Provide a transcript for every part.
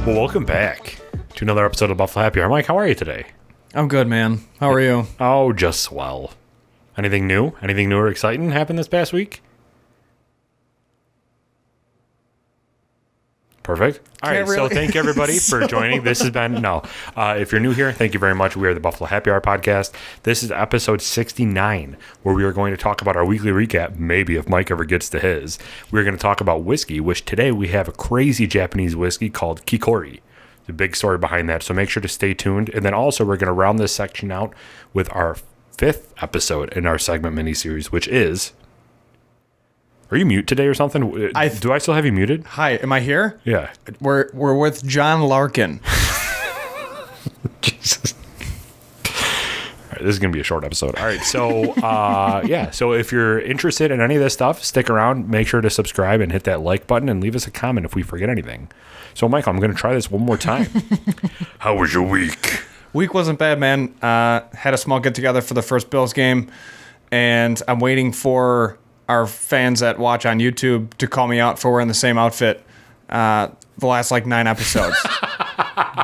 Well, welcome back to another episode of Buffalo Happy Hour. Mike, how are you today? I'm good, man. How are you? Oh, just swell. Anything new? Anything new or exciting happened this past week? Perfect. All right, so thank everybody for joining. This has been, if you're new here, thank you very much. We are the Buffalo Happy Hour podcast. This is episode 69, where we are going to talk about our weekly recap, maybe if Mike ever gets to his. We're going to talk about whiskey, which today we have a crazy Japanese whiskey called Kikori. There's a big story behind that, so make sure to stay tuned. And then also we're going to round this section out with our 5th episode in our segment miniseries, which is... Are you mute today or something? Do I still have you muted? Hi, am I here? Yeah. We're with John Larkin. Jesus. All right, this is going to be a short episode. All right, so, so if you're interested in any of this stuff, stick around. Make sure to subscribe and hit that like button and leave us a comment if we forget anything. So, Michael, I'm going to try this one more time. How was your week? Week wasn't bad, man. Had a small get-together for the first Bills game, and I'm waiting for our fans that watch on YouTube to call me out for wearing the same outfit the last, 9 episodes.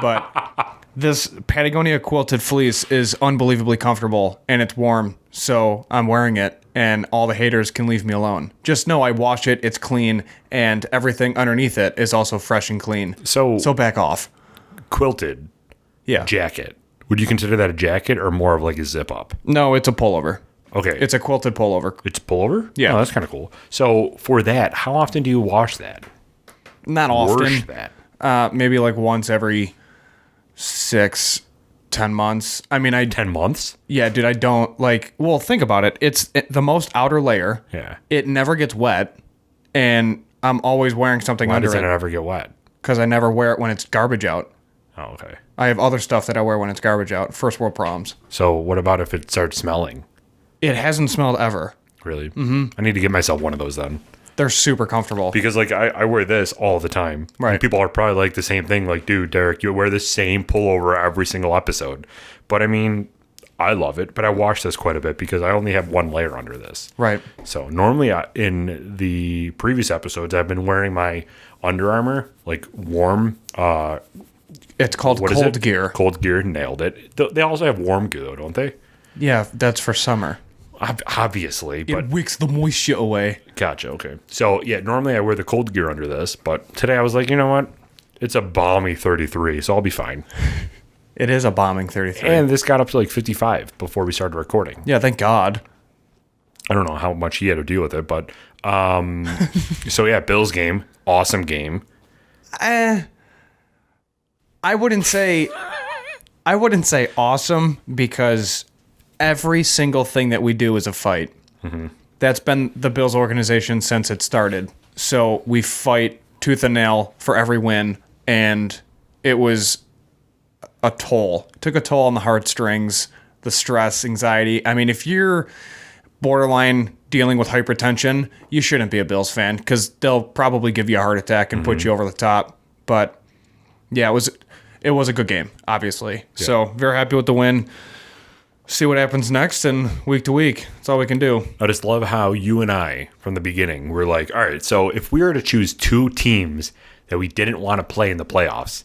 But this Patagonia quilted fleece is unbelievably comfortable, and it's warm, so I'm wearing it, and all the haters can leave me alone. Just know I wash it, it's clean, and everything underneath it is also fresh and clean. So back off. Quilted jacket. Would you consider that a jacket or more of like a zip-up? No, it's a pullover. Okay. It's a quilted pullover. It's pullover? Yeah. Oh, that's kind of cool. So for that, how often do you wash that? Not often. Wash that? Maybe once every 6-10 months. I mean, 10 months? Yeah, dude, I don't think about it. It's the most outer layer. Yeah. It never gets wet, and I'm always wearing something under it. Why does it never get wet? Because I never wear it when it's garbage out. Oh, okay. I have other stuff that I wear when it's garbage out. First world problems. So what about if it starts smelling? It hasn't smelled ever. Really? Mm-hmm. I need to get myself one of those then. They're super comfortable. Because I wear this all the time. Right. And people are probably like the same thing. Like, dude, Derek, you wear the same pullover every single episode. But I mean, I love it. But I wash this quite a bit because I only have one layer under this. Right. So normally in the previous episodes, I've been wearing my Under Armour, warm. It's called Cold Gear. Cold Gear, nailed it. They also have warm gear though, don't they? Yeah, that's for summer. Obviously, but it wicks the moisture away. Gotcha. Okay. So yeah, normally I wear the cold gear under this, but today I was like, you know what? It's a balmy 33, so I'll be fine. It is a bombing 33, and this got up to 55 before we started recording. Yeah, thank God. I don't know how much he had to deal with it, but so yeah, Bills game, awesome game. I wouldn't say awesome because every single thing that we do is a fight. Mm-hmm. That's been the Bills organization since it started. So we fight tooth and nail for every win, and it was a toll. It took a toll on the heartstrings, the stress, anxiety. I mean, if you're borderline dealing with hypertension, you shouldn't be a Bills fan because they'll probably give you a heart attack and put you over the top. But yeah, it was a good game, obviously. Yeah. So very happy with the win. See what happens next, and week to week, that's all we can do. I just love how you and I, from the beginning, were like, all right, so if we were to choose 2 teams that we didn't want to play in the playoffs,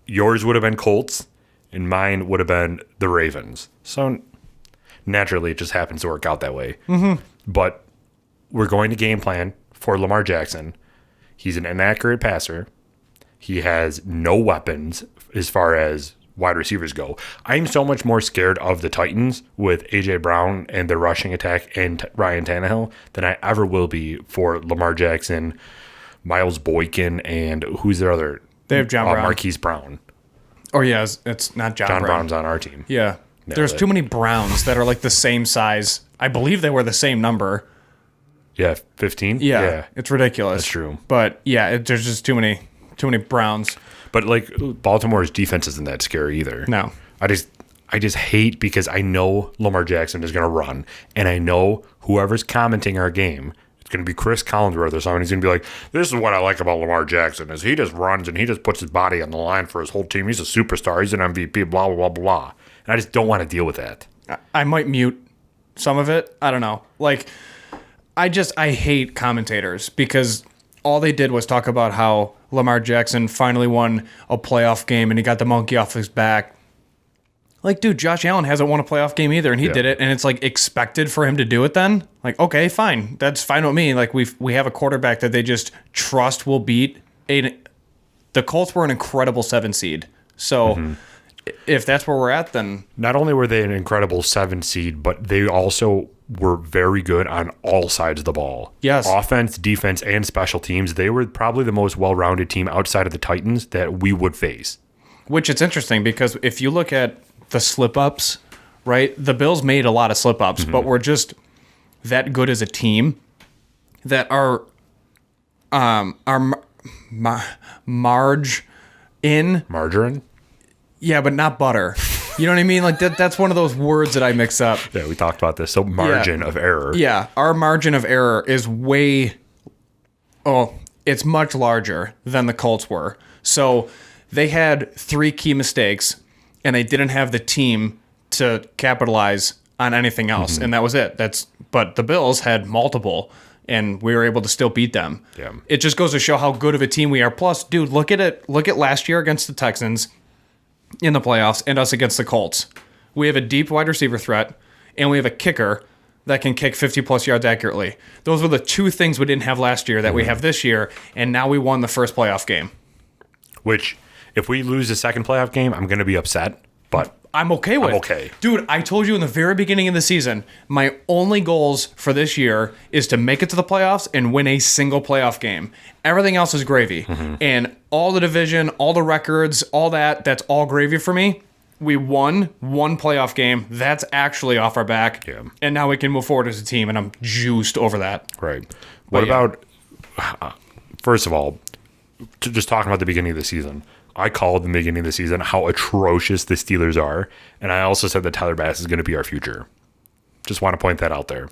yours would have been Colts, and mine would have been the Ravens. So naturally, it just happens to work out that way. Mm-hmm. But we're going to game plan for Lamar Jackson. He's an inaccurate passer. He has no weapons as far as wide receivers go. I'm so much more scared of the Titans with A.J. Brown and their rushing attack and Ryan Tannehill than I ever will be for Lamar Jackson, Miles Boykin, and who's their other? They have John Brown. Marquise Brown. Oh, yeah, it's not John Brown. John Brown's on our team. Yeah. There's too many Browns that are the same size. I believe they were the same number. Yeah, 15? Yeah. It's ridiculous. That's true. But, yeah, there's just too many Browns. But Baltimore's defense isn't that scary either. No. I just hate because I know Lamar Jackson is going to run, and I know whoever's commenting our game, it's going to be Chris Collinsworth or someone. He's going to be like, this is what I like about Lamar Jackson is he just runs and he just puts his body on the line for his whole team. He's a superstar. He's an MVP, blah, blah, blah, blah. And I just don't want to deal with that. I might mute some of it. I don't know. I hate commentators because all they did was talk about how Lamar Jackson finally won a playoff game and he got the monkey off his back. Like, dude, Josh Allen hasn't won a playoff game either, and he did it, and it's like expected for him to do it then. Like, okay, fine. That's fine with me. Like, we have a quarterback that they just trust will beat the Colts were an incredible 7 seed. So if that's where we're at, then not only were they an incredible 7 seed, but they also were very good on all sides of the ball. Yes. Offense, defense, and special teams. They were probably the most well-rounded team outside of the Titans that we would face. Which it's interesting because if you look at the slip-ups, right? The Bills made a lot of slip-ups, but we're just that good as a team that our Margarine? Yeah, but not butter. You know what I mean? Like that's one of those words that I mix up. Yeah, we talked about this. So margin of error. Yeah, our margin of error is it's much larger than the Colts were. So they had 3 key mistakes, and they didn't have the team to capitalize on anything else, and that was it. But the Bills had multiple, and we were able to still beat them. Yeah. It just goes to show how good of a team we are. Plus, dude, look at it. Look at last year against the Texans in the playoffs and us against the Colts. We have a deep wide receiver threat, and we have a kicker that can kick 50-plus yards accurately. Those were the 2 things we didn't have last year that we have this year, and now we won the first playoff game. Which, if we lose the second playoff game, I'm going to be upset, but I'm okay with. I'm okay. Dude, I told you in the very beginning of the season, my only goals for this year is to make it to the playoffs and win a single playoff game. Everything else is gravy. And all the division, all the records, all that's all gravy for me. We won 1 playoff game. That's actually off our back. Yeah. And now we can move forward as a team, and I'm juiced over that. Right. What about, first of all, just talking about the beginning of the season, I called in the beginning of the season how atrocious the Steelers are, and I also said that Tyler Bass is going to be our future. Just want to point that out there.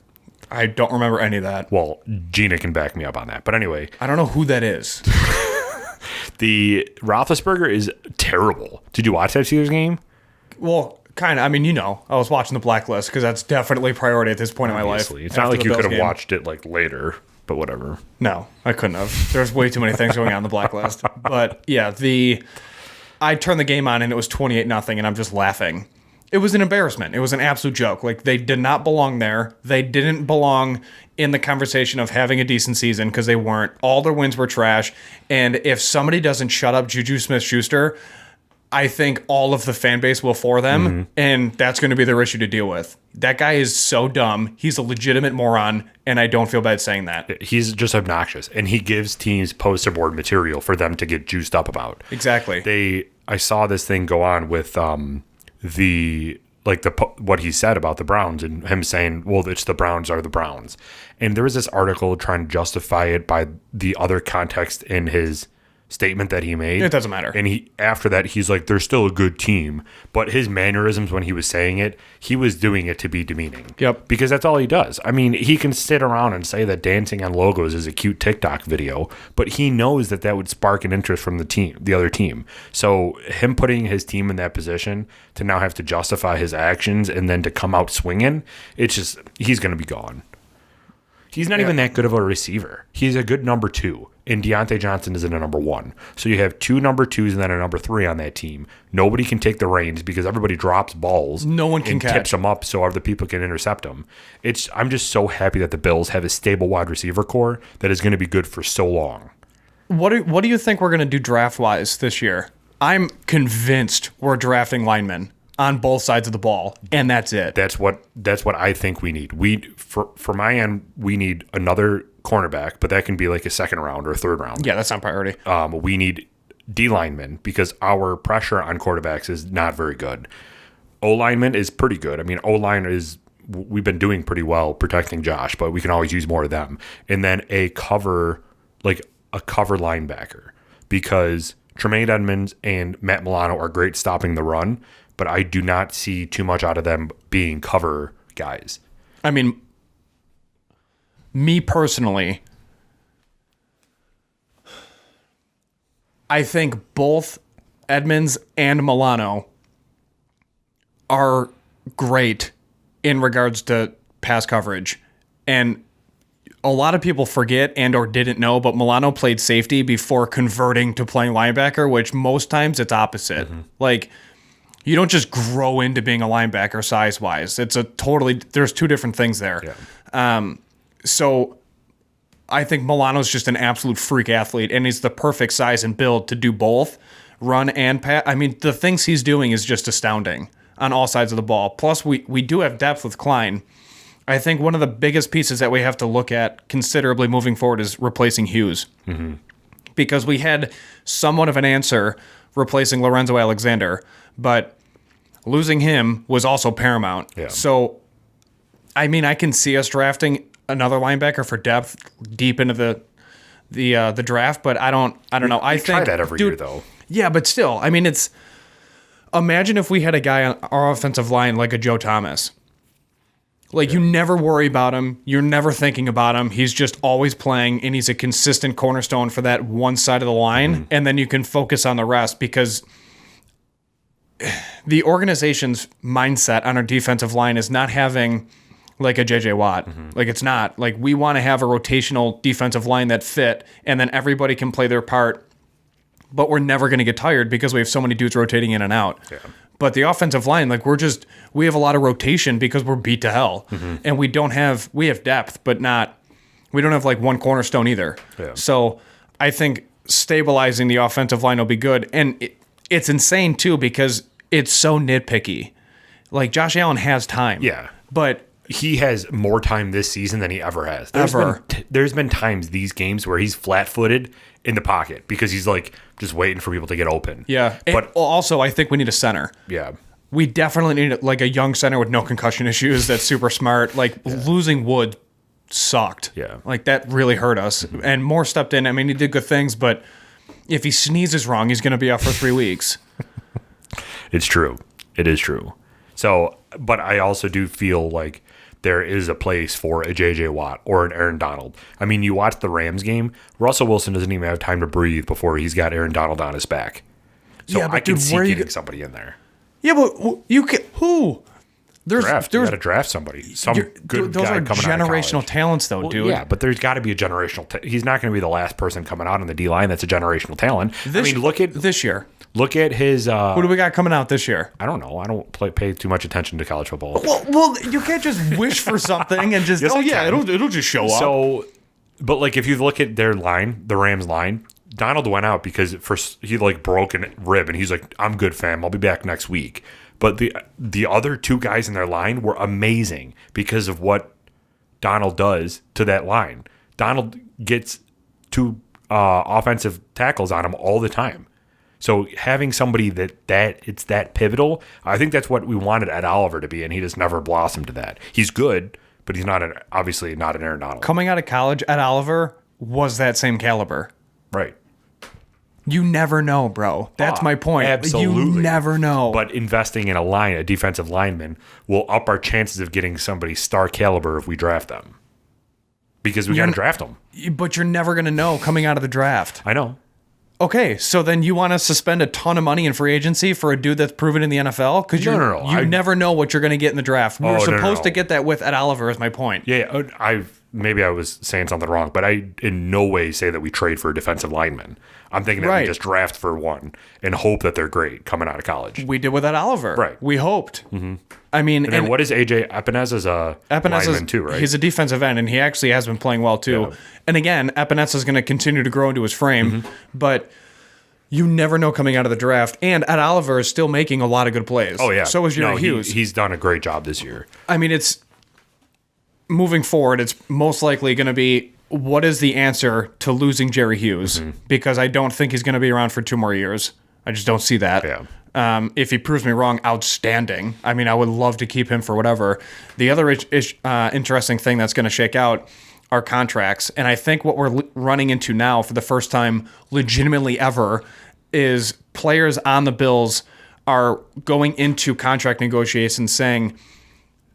I don't remember any of that. Well, Gina can back me up on that. But anyway. I don't know who that is. The Roethlisberger is terrible. Did you watch that Steelers game? Well, kind of. I mean, I was watching the Blacklist because that's definitely priority at this point in my life. It's not like you could have watched it like later, but whatever. No, I couldn't have. There's way too many things going on in the Blacklist. But yeah, I turned the game on and it was 28-0, and I'm just laughing. It was an embarrassment. It was an absolute joke. Like, they did not belong there. They didn't belong in the conversation of having a decent season because they weren't. All their wins were trash. And if somebody doesn't shut up Juju Smith-Schuster, I think all of the fan base will for them, and that's going to be their issue to deal with. That guy is so dumb. He's a legitimate moron, and I don't feel bad saying that. He's just obnoxious, and he gives teams poster board material for them to get juiced up about. Exactly. I saw this thing go on with what he said about the Browns and him saying, well, it's the Browns are the Browns. And there was this article trying to justify it by the other context in his statement that he made. It doesn't matter. And after that, he's like, they're still a good team. But his mannerisms when he was saying it, he was doing it to be demeaning. Yep. Because that's all he does. I mean, he can sit around and say that dancing on logos is a cute TikTok video, but he knows that would spark an interest from the other team. So him putting his team in that position to now have to justify his actions and then to come out swinging, it's just, he's going to be gone. He's not even that good of a receiver. He's a good number 2, and Deontay Johnson isn't a number 1. So you have 2 number 2s and then a number 3 on that team. Nobody can take the reins because everybody drops balls. No one can catch. Tips them up so other people can intercept them. I'm just so happy that the Bills have a stable wide receiver core that is going to be good for so long. What do you think we're going to do draft-wise this year? I'm convinced we're drafting linemen on both sides of the ball, and that's it. That's what I think we need. For my end, we need another cornerback, but that can be like a second round or a third round. Yeah, that's not priority. We need D linemen because our pressure on quarterbacks is not very good. O lineman is pretty good. I mean, O line we've been doing pretty well protecting Josh, but we can always use more of them. And then a cover linebacker because Tremaine Edmonds and Matt Milano are great stopping the run, but I do not see too much out of them being cover guys. I mean, me personally, I think both Edmonds and Milano are great in regards to pass coverage. And a lot of people forget and or didn't know, but Milano played safety before converting to playing linebacker, which most times it's opposite. Like, you don't just grow into being a linebacker size-wise. There's two different things there. Yeah. So I think Milano's just an absolute freak athlete, and he's the perfect size and build to do both, run and pass. I mean, the things he's doing is just astounding on all sides of the ball. Plus, we do have depth with Klein. I think one of the biggest pieces that we have to look at considerably moving forward is replacing Hughes. Because we had somewhat of an answer replacing Lorenzo Alexander, but losing him was also paramount. Yeah. So, I mean, I can see us drafting another linebacker for depth deep into the draft, but I don't know. I think try that every year, though. Yeah, but still, I mean, imagine if we had a guy on our offensive line like a Joe Thomas. Like, you never worry about him. You're never thinking about him. He's just always playing, and he's a consistent cornerstone for that one side of the line, and then you can focus on the rest, because the organization's mindset on our defensive line is not having like a JJ Watt. Like, it's not. Like, we want to have a rotational defensive line that fit, and then everybody can play their part, but we're never going to get tired because we have so many dudes rotating in and out. Yeah. But the offensive line, like, we have a lot of rotation because we're beat to hell. And we have depth, but we don't have like one cornerstone either. Yeah. So I think stabilizing the offensive line will be good. And it's insane too, because it's so nitpicky. Like, Josh Allen has time. Yeah. But he has more time this season than he ever has. There's been times these games where he's flat-footed in the pocket because he's like just waiting for people to get open. Yeah. But also, I think we need a center. Yeah. We definitely need like a young center with no concussion issues that's super smart. Like, losing Wood sucked. Yeah. Like, that really hurt us. And Moore stepped in. I mean, he did good things, but if he sneezes wrong, he's going to be out for 3 weeks. It's true. It is true. So, but I also do feel like there is a place for a J.J. Watt or an Aaron Donald. I mean, you watch the Rams game, Russell Wilson doesn't even have time to breathe before he's got Aaron Donald on his back. So Yeah, but I can dude, see where you getting somebody in there. Yeah, but you can who? You got to draft somebody. Some good those guy are coming out of generational college. talents, though, dude. Yeah, but there's got to be a generational. He's not going to be the last person coming out on the D line that's a generational talent. Look at this year. Look at his. Who do we got coming out this year? I don't know. I don't pay too much attention to college football. Well, you can't just wish for something and just Yes, it'll just show up. So, but like if you look at their line, the Rams line, Donald went out because he like broke a rib, and he's like, "I'm good, fam. I'll be back next week." But the other two guys in their line were amazing because of what Donald does to that line. Donald gets two offensive tackles on him all the time. So having somebody that it's that pivotal, I think that's what we wanted Ed Oliver to be, and he just never blossomed to that. He's good, but he's obviously not an Aaron Donald. Coming out of college, Ed Oliver was that same caliber. Right. You never know, bro. That's my point. Absolutely. You never know. But investing in a defensive lineman, will up our chances of getting somebody star caliber if we draft them. Because we got to draft them. But you're never going to know coming out of the draft. I know. Okay, so then you want us to spend a ton of money in free agency for a dude that's proven in the NFL? Because you never know what you're going to get in the draft. We were supposed to get that with Ed Oliver, is my point. Yeah, maybe I was saying something wrong, but I in no way say that we trade for a defensive lineman. I'm thinking that we just draft for one and hope that they're great coming out of college. We did with Ed Oliver. Right. We hoped. Mm-hmm. I mean... And what is AJ Epinez as a lineman too, right? He's a defensive end, and he actually has been playing well too. Yeah. And again, Epinez is going to continue to grow into his frame, but... You never know coming out of the draft. And Ed Oliver is still making a lot of good plays. Oh, yeah. So is Jerry Hughes. He's done a great job this year. I mean, it's moving forward, it's most likely going to be what is the answer to losing Jerry Hughes? Mm-hmm. Because I don't think he's going to be around for 2 more years. I just don't see that. Yeah. If he proves me wrong, outstanding. I mean, I would love to keep him for whatever. The other interesting thing that's going to shake out are contracts. And I think what we're running into now for the first time legitimately ever is players on the Bills are going into contract negotiations saying,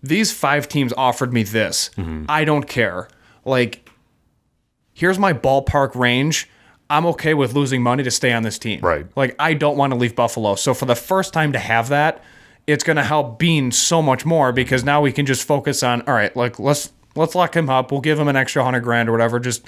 these 5 teams offered me this. Mm-hmm. I don't care. Like, here's my ballpark range. I'm okay with losing money to stay on this team. Right. Like, I don't want to leave Buffalo. So for the first time to have that, it's going to help Bean so much more because now we can just focus on, all right, like, let's Let's lock him up. We'll give him an extra $100,000 or whatever. Just,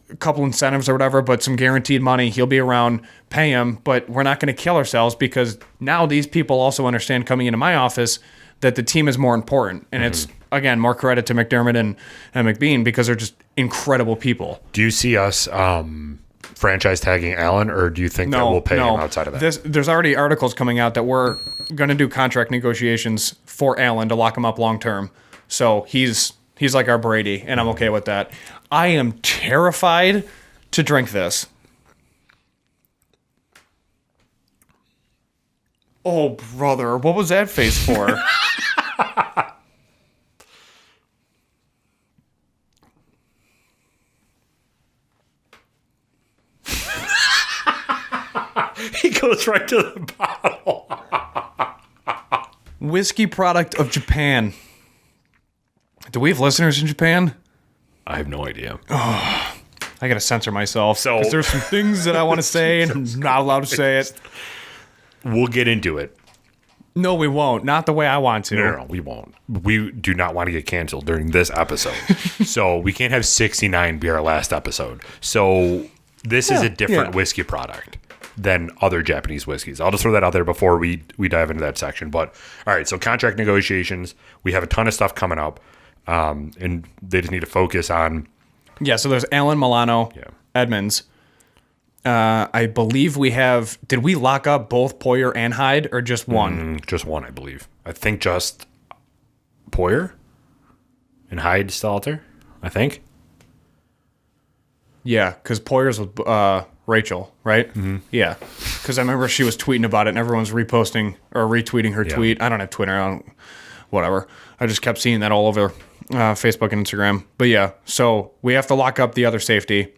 a couple incentives or whatever, but some guaranteed money. He'll be around, pay him, but we're not going to kill ourselves because now these people also understand coming into my office that the team is more important. And it's, again, more credit to McDermott and McBean because they're just incredible people. Do you see us franchise tagging Allen, or do you think that we'll pay him outside of that? There's already articles coming out that we're going to do contract negotiations for Allen to lock him up long term. So he's like our Brady, and I'm okay with that. I am terrified to drink this. Oh, brother, what was that face for? He goes right to the bottle. Whiskey product of Japan. Do we have listeners in Japan? I have no idea. I gotta censor myself. So because there's some things that I want to say and I'm not allowed to say it. We'll get into it. No, we won't. Not the way I want to. No, we won't. We do not want to get canceled during this episode. So we can't have 69 be our last episode. So this is a different whiskey product than other Japanese whiskeys. I'll just throw that out there before we dive into that section. But all right, so contract negotiations. We have a ton of stuff coming up. And they just need to focus on. Yeah, so there's Allen, Milano, Edmonds. I believe we have. Did we lock up both Poyer and Hyde, or just one? Just one, I believe. I think just Poyer and Hyde still out there. I think. Yeah, because Poyer's with Rachel, right? Mm-hmm. Yeah, because I remember she was tweeting about it, and everyone's reposting or retweeting her tweet. I don't have Twitter. Whatever. I just kept seeing that all over Facebook and Instagram. But yeah, so we have to lock up the other safety.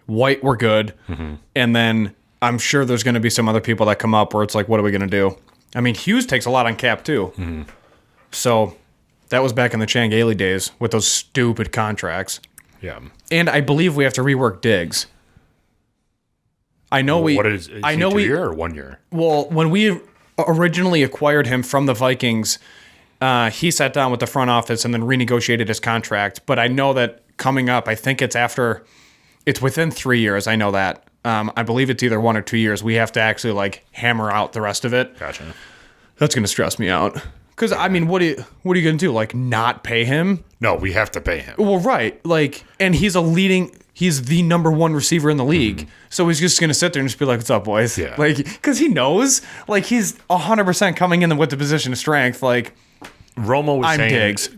White, we're good. Mm-hmm. And then I'm sure there's going to be some other people that come up where it's like, what are we going to do? I mean, Hughes takes a lot on cap too. Mm-hmm. So that was back in the Chang-Ailey days with those stupid contracts. Yeah. And I believe we have to rework Diggs. I know What is I know 2 we year or 1 year? Well, when we originally acquired him from the Vikings, he sat down with the front office and then renegotiated his contract. But I know that coming up, I think it's within 3 years. I know that. I believe it's either 1 or 2 years. We have to actually hammer out the rest of it. Gotcha. That's going to stress me out. Because, I mean, what are you going to do? Not pay him? No, we have to pay him. Well, right. And he's the number one receiver in the league. Mm-hmm. So he's just going to sit there and just be like, what's up, boys? Yeah. Because he knows, he's 100% coming in with the position of strength. Romo was saying, Diggs.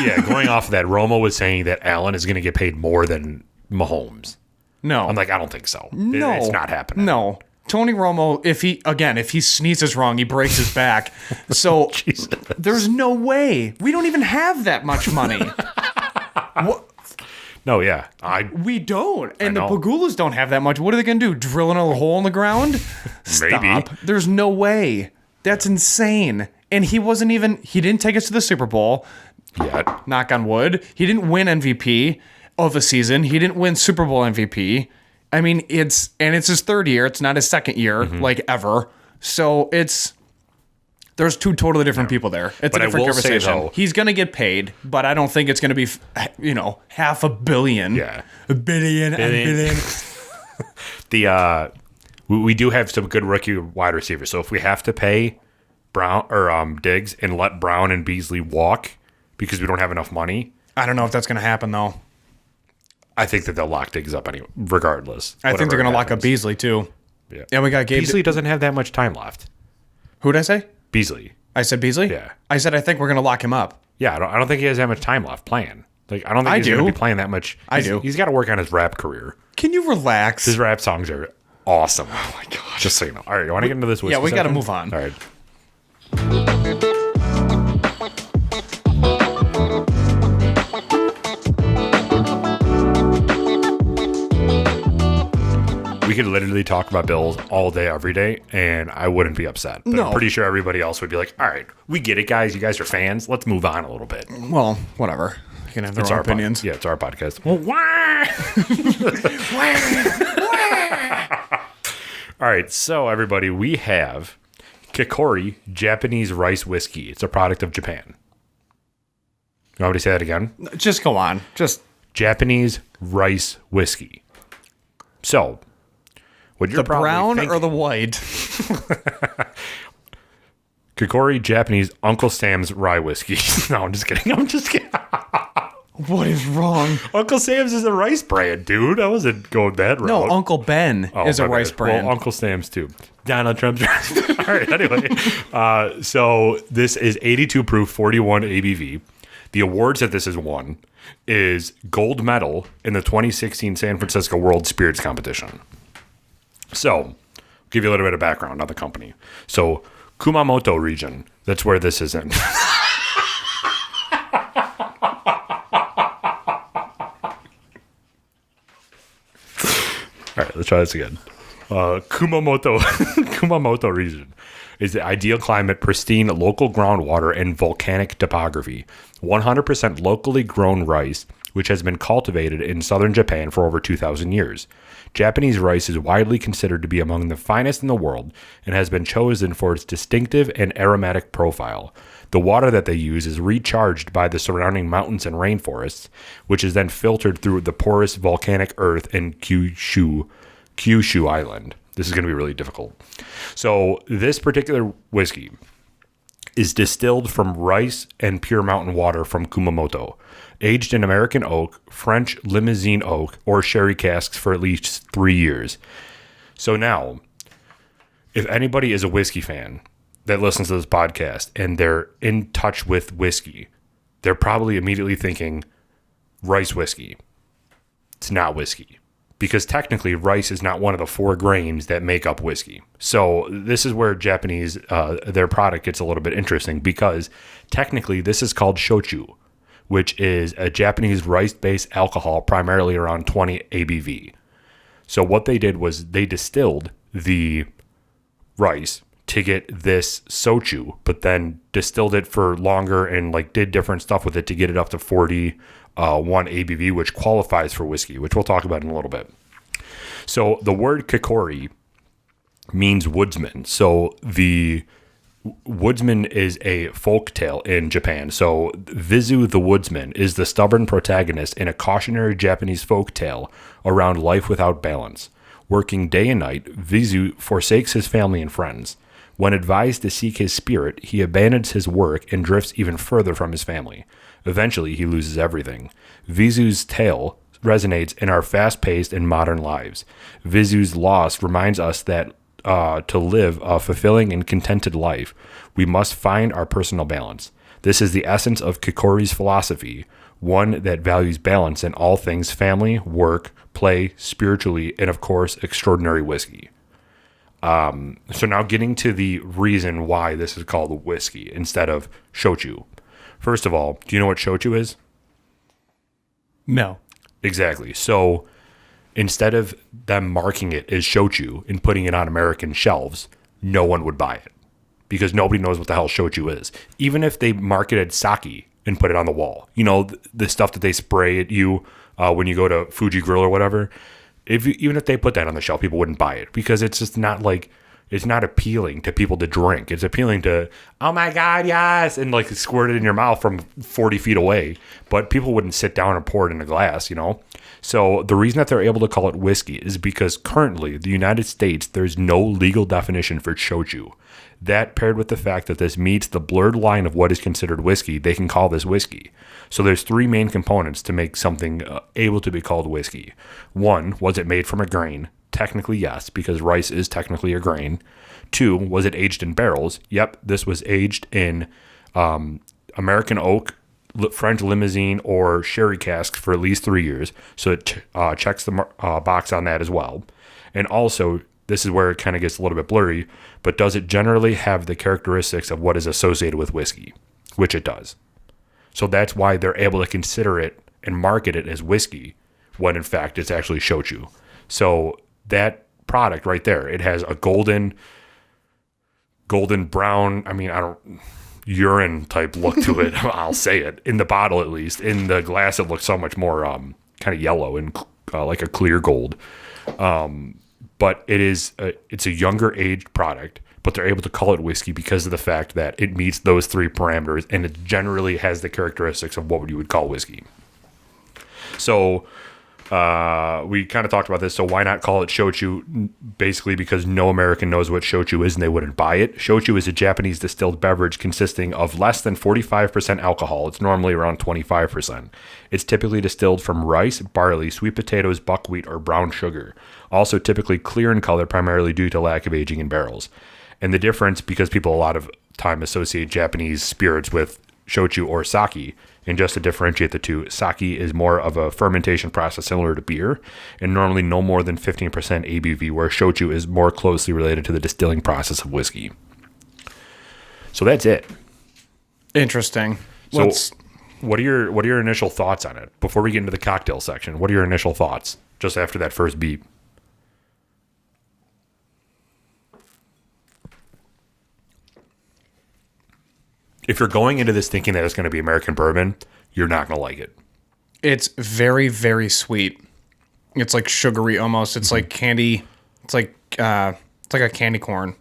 Yeah, going off of that, Romo was saying that Allen is going to get paid more than Mahomes. No. I'm like, I don't think so. No. It's not happening. No. Tony Romo, if he sneezes wrong, he breaks his back. So there's no way. We don't even have that much money. What? No, yeah. We don't. And the Pagulas don't have that much. What are they going to do? Drill another hole in the ground? Stop. Maybe. There's no way. That's insane. And he didn't take us to the Super Bowl. Yet. Knock on wood. He didn't win MVP of a season. He didn't win Super Bowl MVP. I mean, it's his third year. It's not his second year, ever. So there's two totally different people there. It's a different conversation. Say, though, he's going to get paid, but I don't think it's going to be, $500 million. Yeah. A billion. We do have some good rookie wide receivers. So if we have to pay Brown or Diggs and let Brown and Beasley walk because we don't have enough money, I don't know if that's going to happen though. I think that they'll lock Diggs up anyway, regardless. I think they're going to lock up Beasley too. Yeah. And we got Gabe. Beasley doesn't have that much time left. Who'd I say? Beasley. I said Beasley? Yeah. I said I think we're going to lock him up. Yeah, I don't think he has that much time left playing. I don't think he's going to be playing that much. I do. He's got to work on his rap career. Can you relax? His rap songs are awesome. Oh my gosh. Just so you know. All right, you want to get into this whiskey? Yeah, we got to section? move on. All right. We could literally talk about Bills all day, every day, and I wouldn't be upset. But No. I'm pretty sure everybody else would be like, all right, we get it, guys. You guys are fans. Let's move on a little bit. Well, whatever. You can have their own opinions. Yeah, it's our podcast. Well, why? All right, so everybody, we have Kikori Japanese rice whiskey. It's a product of Japan. You want me to say that again? Just go on. Just Japanese rice whiskey. So, what you're the probably brown thinking, or the white? Kikori Japanese Uncle Sam's rye whiskey. No, I'm just kidding. What is wrong? Uncle Sam's is a rice brand, dude. I wasn't going that route. No, Uncle Ben is a my rice bad. brand. Well, Uncle Sam's too. Donald Trump's. All right, anyway. So this is 82 proof, 41 ABV. The awards that this has won is gold medal in the 2016 San Francisco World Spirits Competition. So, I'll give you a little bit of background on the company. So, Kumamoto region, that's where this is in. All right, let's try this again. Kumamoto region is the ideal climate, pristine local groundwater, and volcanic topography. 100% locally grown rice, which has been cultivated in southern Japan for over 2,000 years. Japanese rice is widely considered to be among the finest in the world and has been chosen for its distinctive and aromatic profile. The water that they use is recharged by the surrounding mountains and rainforests, which is then filtered through the porous volcanic earth in Kyushu Island. This is going to be really difficult. So this particular whiskey is distilled from rice and pure mountain water from Kumamoto, aged in American oak, French Limousin oak, or sherry casks for at least 3 years. So now, if anybody is a whiskey fan that listens to this podcast and they're in touch with whiskey, they're probably immediately thinking rice whiskey. It's not whiskey. Because technically, rice is not one of the 4 grains that make up whiskey. So this is where Japanese, their product gets a little bit interesting, because technically this is called shochu, which is a Japanese rice-based alcohol, primarily around 20 ABV. So what they did was they distilled the rice to get this sochu, but then distilled it for longer and like did different stuff with it to get it up to 41 ABV, which qualifies for whiskey, which we'll talk about in a little bit. So the word kikori means woodsman. So the woodsman is a folk tale in Japan. So Vizu the woodsman is the stubborn protagonist in a cautionary Japanese folk tale around life without balance. Working day and night, Vizu forsakes his family and friends. When advised to seek his spirit, he abandons his work and drifts even further from his family. Eventually, he loses everything. Vizu's tale resonates in our fast-paced and modern lives. Vizu's loss reminds us that to live a fulfilling and contented life, we must find our personal balance. This is the essence of Kikori's philosophy, one that values balance in all things family, work, play, spiritually, and of course, extraordinary whiskey. So now getting to the reason why this is called whiskey instead of shochu. First of all, do you know what shochu is? No. Exactly. So instead of them marking it as shochu and putting it on American shelves, no one would buy it because nobody knows what the hell shochu is. Even if they marketed sake and put it on the wall, you know, the stuff that they spray at you when you go to Fuji Grill or whatever. Even if they put that on the shelf, people wouldn't buy it because it's just not like, it's not appealing to people to drink. It's appealing to, oh my God, yes, and like squirt it in your mouth from 40 feet away. But people wouldn't sit down and pour it in a glass, you know? So the reason that they're able to call it whiskey is because currently, the United States, there's no legal definition for shochu. That paired with the fact that this meets the blurred line of what is considered whiskey, they can call this whiskey. So there's 3 main components to make something able to be called whiskey. 1, was it made from a grain? Technically, yes, because rice is technically a grain. 2, was it aged in barrels? Yep, this was aged in American oak, French Limousin, or sherry casks for at least 3 years. So it checks the box on that as well. And also, this is where it kind of gets a little bit blurry, but does it generally have the characteristics of what is associated with whiskey? Which it does. So that's why they're able to consider it and market it as whiskey when in fact it's actually shochu. So that product right there, it has a golden brown, urine type look to it. I'll say it. In the bottle, at least. In the glass, it looks so much more kind of yellow and like a clear gold. But it's a younger aged product, but they're able to call it whiskey because of the fact that it meets those three parameters, and it generally has the characteristics of what you would call whiskey. So we kind of talked about this. So why not call it shochu? Basically because no American knows what shochu is and they wouldn't buy it. Shochu is a Japanese distilled beverage consisting of less than 45% alcohol. It's normally around 25%. It's typically distilled from rice, barley, sweet potatoes, buckwheat, or brown sugar. Also typically clear in color, primarily due to lack of aging in barrels. And the difference, because people a lot of time associate Japanese spirits with shochu or sake, and just to differentiate the two, sake is more of a fermentation process similar to beer, and normally no more than 15% ABV, where shochu is more closely related to the distilling process of whiskey. So that's it. Interesting. So what are your initial thoughts on it? Before we get into the cocktail section, what are your initial thoughts just after that first beep? If you're going into this thinking that it's going to be American bourbon, you're not going to like it. It's very, very sweet. It's like sugary almost. It's like candy. It's like a candy corn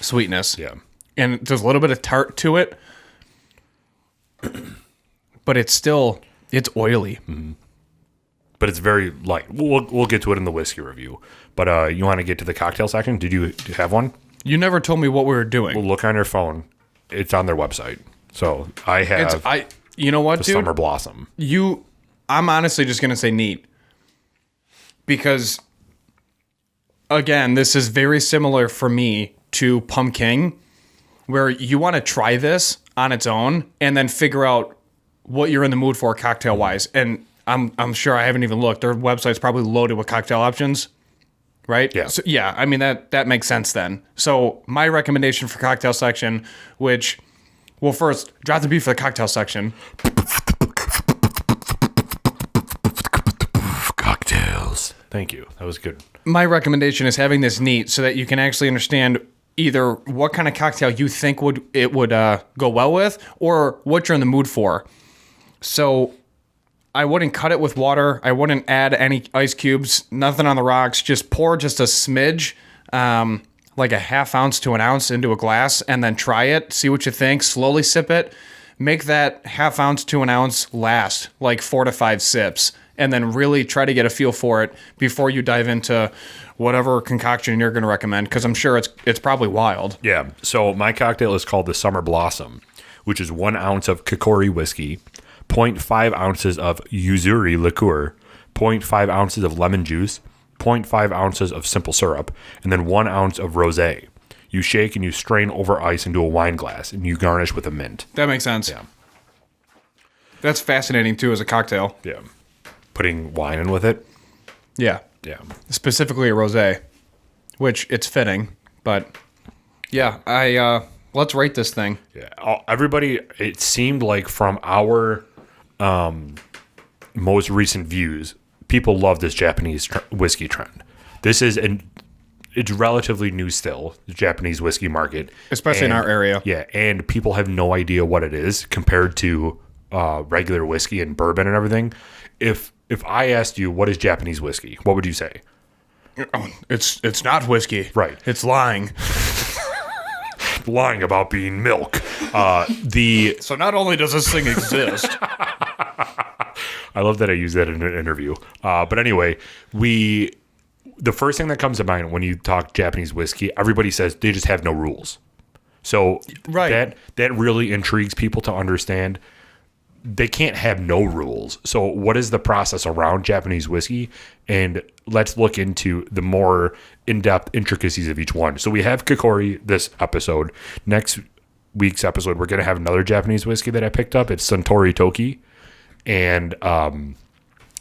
sweetness. Yeah. And there's a little bit of tart to it, but it's oily. Mm-hmm. But it's very light. We'll get to it in the whiskey review. But you want to get to the cocktail section? Do you have one? You never told me what we were doing. Well, look on your phone. It's on their website. So I have you know what, the dude? Summer Blossom. I'm honestly just going to say neat. Because, again, this is very similar for me to Pumpkin, where you want to try this on its own and then figure out what you're in the mood for cocktail-wise. And I'm sure I haven't even looked. Their website's probably loaded with cocktail options. Right? Yeah. So, yeah, I mean, that makes sense then. So my recommendation for cocktail section, which, well, first, drop the beat for the cocktail section. Cocktails. Thank you. That was good. My recommendation is having this neat so that you can actually understand either what kind of cocktail you think would go well with or what you're in the mood for. So I wouldn't cut it with water. I wouldn't add any ice cubes, nothing on the rocks. Just pour just a smidge, like a half ounce to an ounce into a glass, and then try it. See what you think. Slowly sip it. Make that half ounce to an ounce last like 4 to 5 sips, and then really try to get a feel for it before you dive into whatever concoction you're going to recommend, because I'm sure it's probably wild. Yeah. So my cocktail is called the Summer Blossom, which is 1 ounce of Kikori whiskey, 0.5 ounces of Yuzuri liqueur, 0.5 ounces of lemon juice, 0.5 ounces of simple syrup, and then 1 ounce of rosé. You shake and you strain over ice into a wine glass, and you garnish with a mint. That makes sense. Yeah. That's fascinating, too, as a cocktail. Yeah. Putting wine in with it. Yeah. Yeah. Specifically a rosé, which it's fitting. But, yeah, let's rate this thing. Yeah. Everybody, it seemed like from our most recent views, people love this Japanese whiskey trend. This is it's relatively new still, the Japanese whiskey market. Especially in our area. Yeah, and people have no idea what it is compared to regular whiskey and bourbon and everything. If I asked you, what is Japanese whiskey, what would you say? It's not whiskey. Right. It's lying. Lying about being milk. So not only does this thing exist... I love that I use that in an interview. But anyway, the first thing that comes to mind when you talk Japanese whiskey, everybody says they just have no rules. So right. that really intrigues people to understand. They can't have no rules. So what is the process around Japanese whiskey? And let's look into the more in-depth intricacies of each one. So we have Kikori this episode. Next week's episode, we're going to have another Japanese whiskey that I picked up. It's Suntory Toki. And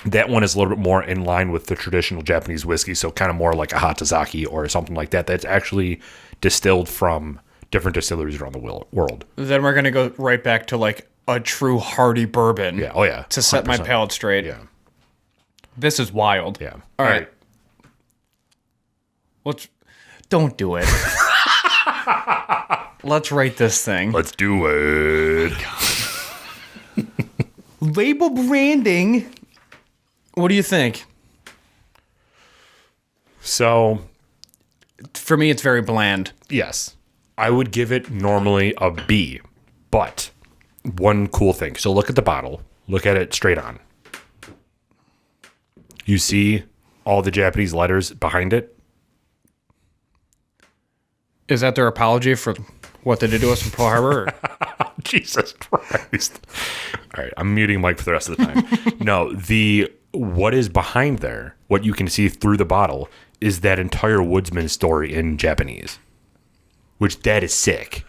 that one is a little bit more in line with the traditional Japanese whiskey, so kind of more like a Hatazaki or something like that. That's actually distilled from different distilleries around the world. Then we're going to go right back to like a true hearty bourbon. Yeah. Oh, yeah. To set 100%. my palate straight. Yeah. This is wild. Yeah. All right. Don't do it. Let's rate this thing. Let's do it. Label branding. What do you think? So for me, it's very bland. Yes. I would give it normally a B, but one cool thing. So look at the bottle. Look at it straight on. You see all the Japanese letters behind it? Is that their apology for what they did to us in Pearl Harbor? Or? Jesus Christ. All right, I'm muting Mike for the rest of the time. No, what is behind there, what you can see through the bottle, is that entire Woodsman story in Japanese, which that is sick.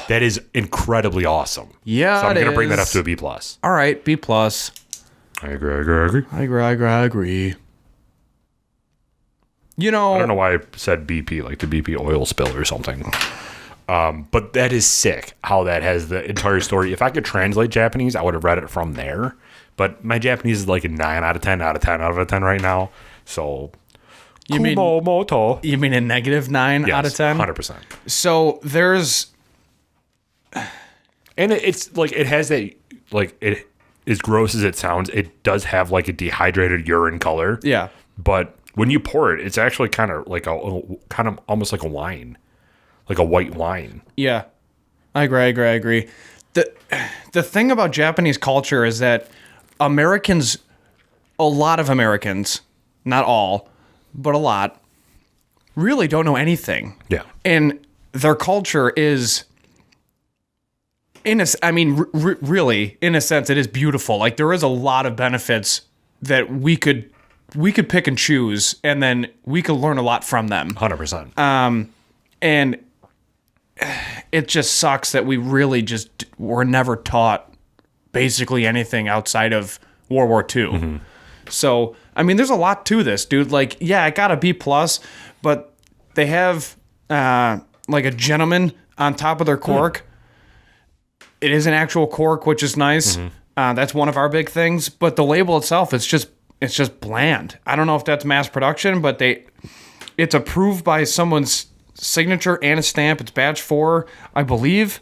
That is incredibly awesome. Yeah, so I'm going to bring that up is. to a B+. All right, B+. I agree. I agree. You know, I don't know why I said BP, like the BP oil spill or something. But that is sick how that has the entire story. If I could translate Japanese, I would have read it from there. But my Japanese is like a 9 out of 10 out of 10 out of 10 right now. So, you mean a -9 out of 10? 100%. So there's... And it's like, it has that, like, it as gross as it sounds, it does have like a dehydrated urine color. Yeah. But when you pour it, it's actually kind of like almost like a wine. Like a white wine. Yeah, I agree. The thing about Japanese culture is that a lot of Americans, not all, but a lot, really don't know anything. Yeah. And their culture is, really, in a sense, it is beautiful. Like, there is a lot of benefits that we could pick and choose, and then we could learn a lot from them. 100%. And it just sucks that we really just were never taught basically anything outside of World War II. Mm-hmm. So, I mean, there's a lot to this, dude. Like, yeah, I got a B+, but they have like a gentleman on top of their cork. It is an actual cork, which is nice. Mm-hmm. That's one of our big things. But the label itself, it's just bland. I don't know if that's mass production, but it's approved by someone's signature and a stamp. It's batch 4, I believe.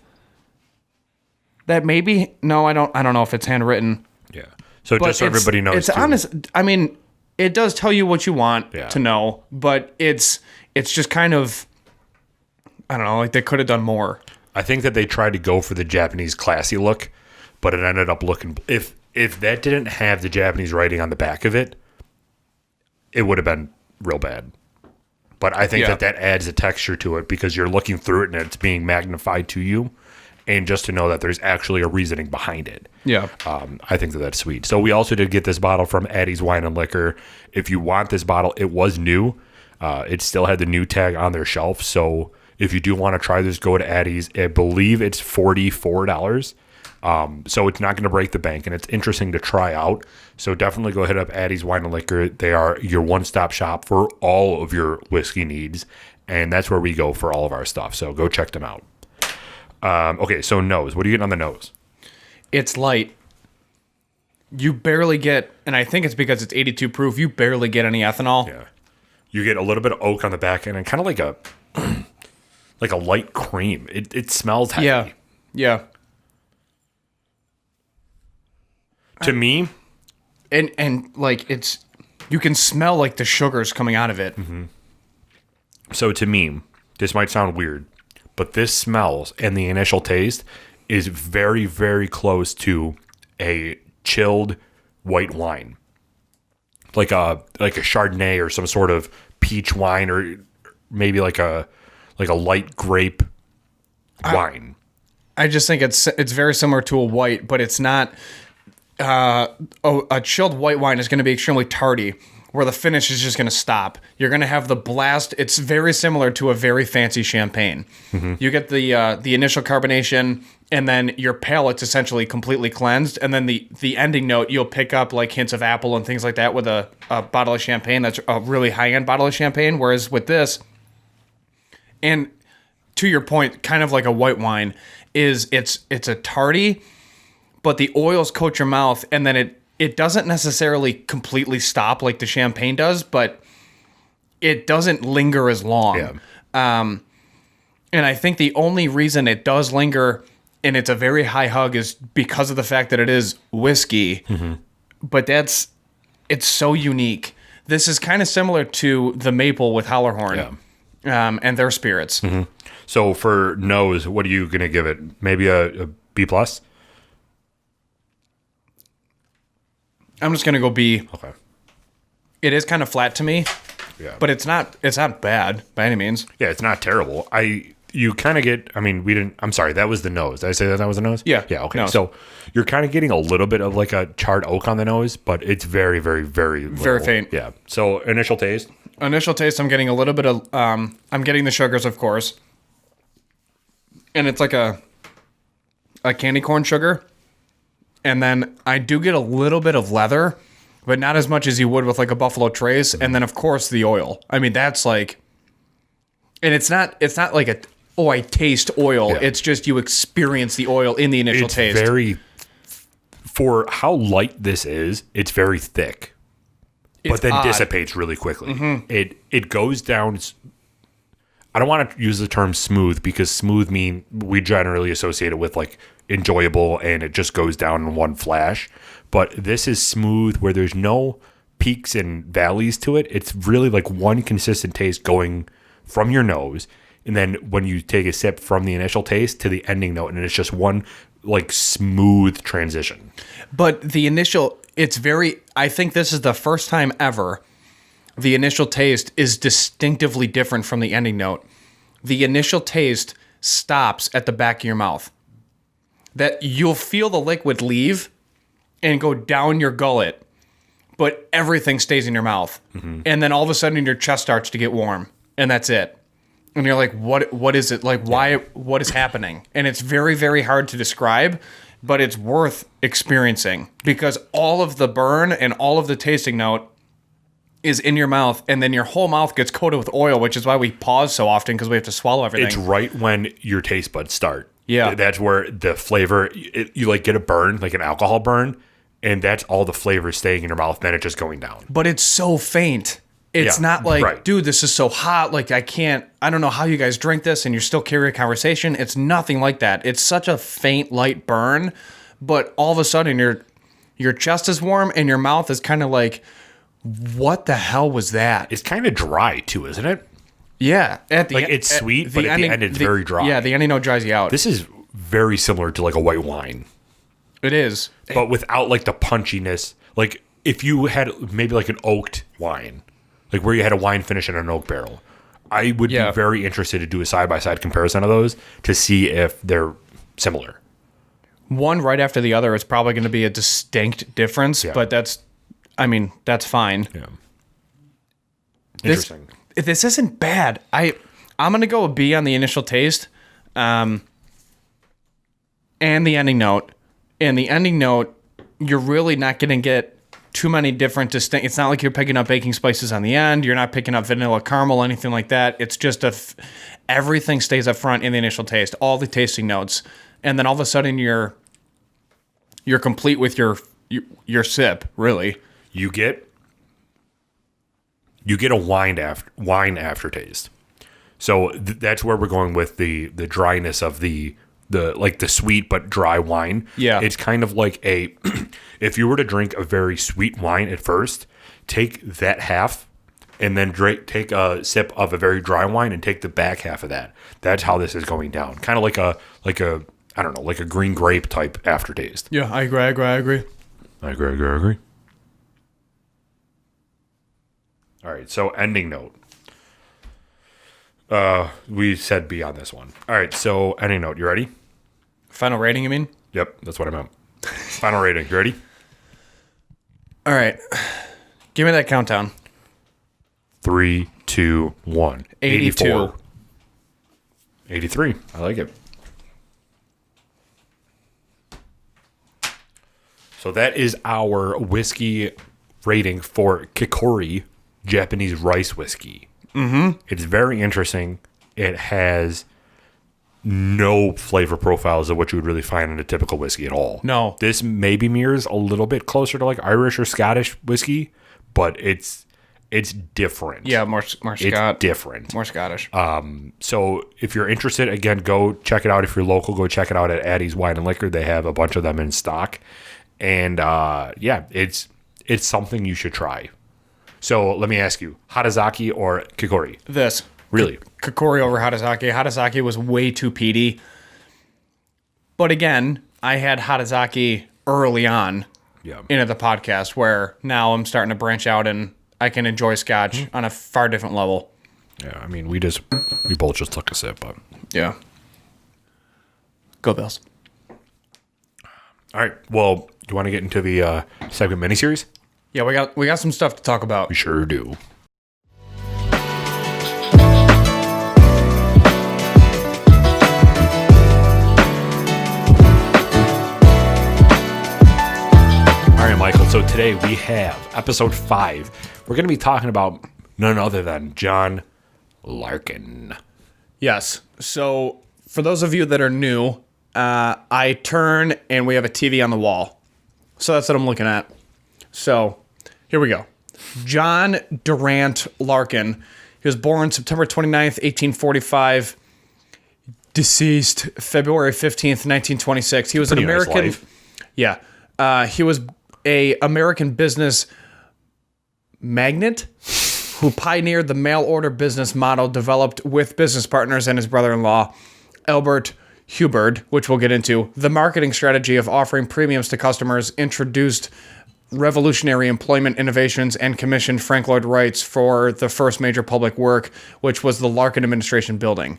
That maybe I don't know if it's handwritten. Yeah. So just so everybody knows, it's honest. I mean, it does tell you what you want to know, but it's just kind of, I don't know, like they could have done more. I think that they tried to go for the Japanese classy look, but it ended up looking, if that didn't have the Japanese writing on the back of it, it would have been real bad. But I think that adds a texture to it because you're looking through it and it's being magnified to you. And just to know that there's actually a reasoning behind it. Yeah. I think that's sweet. So we also did get this bottle from Addie's Wine and Liquor. If you want this bottle, it was new. It still had the new tag on their shelf. So if you do want to try this, go to Addie's. I believe it's $44. So it's not going to break the bank, and it's interesting to try out. So definitely go hit up Addie's Wine and Liquor. They are your one-stop shop for all of your whiskey needs, and that's where we go for all of our stuff. So go check them out. Okay, so nose. What are you getting on the nose? It's light. You barely get, and I think it's because it's 82 proof, you barely get any ethanol. Yeah. You get a little bit of oak on the back end and kind of like a like a light cream. It smells heavy. Yeah. To me, and like it's, you can smell like the sugars coming out of it. Mm-hmm. So to me, this might sound weird, but this smells and the initial taste is very, very close to a chilled white wine, like a Chardonnay or some sort of peach wine, or maybe like a light grape wine. I just think it's very similar to a white, but it's not. A chilled white wine is going to be extremely tardy, where the finish is just going to stop. You're going to have the blast. It's very similar to a very fancy champagne. Mm-hmm. You get the initial carbonation, and then your palate's essentially completely cleansed, and then the ending note, you'll pick up like hints of apple and things like that with a bottle of champagne that's a really high-end bottle of champagne, whereas with this, and to your point, kind of like a white wine, is it's a tardy, but the oils coat your mouth, and then it doesn't necessarily completely stop like the champagne does, but it doesn't linger as long. Yeah. And I think the only reason it does linger and it's a very high hug is because of the fact that it is whiskey. Mm-hmm. But it's so unique. This is kind of similar to the maple with Howlerhorn. Yeah. and their spirits. So for nose, what are you going to give it? Maybe a B plus? I'm just gonna go B. Okay. It is kind of flat to me, Yeah. but it's not bad by any means. Yeah, it's not terrible. You kind of get, I mean, I'm sorry, that was the nose. Did I say that was the nose? Yeah. Yeah, okay. Nose. So you're kind of getting a little bit of like a charred oak on the nose, but it's very, very, very little. Very faint. Yeah. So initial taste? Initial taste, I'm getting a little bit of, I'm getting the sugars, of course. And it's like a candy corn sugar. And then I do get a little bit of leather, but not as much as you would with like a Buffalo Trace. And then, of course, the oil. I mean, that's like, and it's not like I taste oil. Yeah. It's just you experience the oil in the initial taste. For how light this is, it's very thick. But then odd. dissipates really quickly. It goes down. I don't want to use the term smooth because smooth we generally associate it with like enjoyable and it just goes down in one flash. But this is smooth where there's no peaks and valleys to it. It's really like one consistent taste going from your nose. And then when you take a sip from the initial taste to the ending note, and it's just one like smooth transition. But the initial, I think this is the first time ever the initial taste is distinctively different from the ending note. The initial taste stops at the back of your mouth. That you'll feel the liquid leave and go down your gullet, but everything stays in your mouth. And then all of a sudden your chest starts to get warm, and that's it. And you're like, what is it? Like, why, what is happening? And it's very, very hard to describe, but it's worth experiencing because all of the burn and all of the tasting note is in your mouth, and then your whole mouth gets coated with oil, which is why we pause so often because we have to swallow everything. It's right when your taste buds start. Yeah. That's where the flavor, you like get a burn, like an alcohol burn, and that's all the flavor staying in your mouth, then it's just going down. But it's so faint. It's not like, dude, this is so hot. Like, I don't know how you guys drink this and you still carry a conversation. It's nothing like that. It's such a faint, light burn, but all of a sudden your chest is warm and your mouth is kind of like, what the hell was that? It's kind of dry too, isn't it? Yeah. It's sweet, but at the end it's very dry. Yeah, the ending note dries you out. This is very similar to like a white wine. It is. But without like the punchiness. Like if you had maybe like an oaked wine, like where you had a wine finish in an oak barrel, I would be very interested to do a side-by-side comparison of those to see if they're similar. One right after the other is probably going to be a distinct difference, but that's fine. Yeah. Interesting. This isn't bad. I'm going to go a B on the initial taste and the ending note. And the ending note, you're really not going to get too many different distinct. It's not like you're picking up baking spices on the end. You're not picking up vanilla caramel, anything like that. It's just everything stays up front in the initial taste, all the tasting notes. And then all of a sudden you're complete with your sip, really. You get a wine aftertaste. So that's where we're going with the dryness of the like the sweet but dry wine. Yeah. It's kind of like if you were to drink a very sweet wine at first, take that half and then take a sip of a very dry wine and take the back half of that. That's how this is going down. Kind of like a I don't know, like a green grape type aftertaste. Yeah, I agree. All right, so ending note. We said B on this one. All right, so ending note. You ready? Final rating, you mean? Yep, that's what I meant. Final rating. You ready? All right. Give me that countdown. 3, 2, 1. 82. 84. 83. I like it. So that is our whiskey rating for Kikori Japanese rice whiskey. Mm-hmm. It's very interesting. It has no flavor profiles of what you would really find in a typical whiskey at all. No. This maybe mirrors a little bit closer to like Irish or Scottish whiskey, but it's different. Yeah, more Scott. It's different. More Scottish. So if you're interested, again, go check it out. If you're local, go check it out at Addie's Wine and Liquor. They have a bunch of them in stock. And it's something you should try. So let me ask you, Harazaki or Kikori? This. Really? Kokori over Hatasaki. Hatasaki was way too peaty. But again, I had Hatasaki early on into the podcast, where now I'm starting to branch out and I can enjoy Scotch on a far different level. Yeah, I mean, we both just took a sip, but yeah. Go Bills. All right. Well, do you want to get into the segment miniseries? Yeah, we got some stuff to talk about. We sure do. All right, Michael. So today we have episode 5. We're going to be talking about none other than John Larkin. Yes. So for those of you that are new, I turn and we have a TV on the wall. So that's what I'm looking at. So here we go. John Durrant Larkin. He was born September 29th, 1845. Deceased February 15th, 1926. He was an American. Nice life. Yeah. He was a American business magnate who pioneered the mail order business model developed with business partners and his brother-in-law, Albert Hubbard, which we'll get into. The marketing strategy of offering premiums to customers introduced revolutionary employment innovations and commissioned Frank Lloyd Wright for the first major public work, which was the Larkin administration building.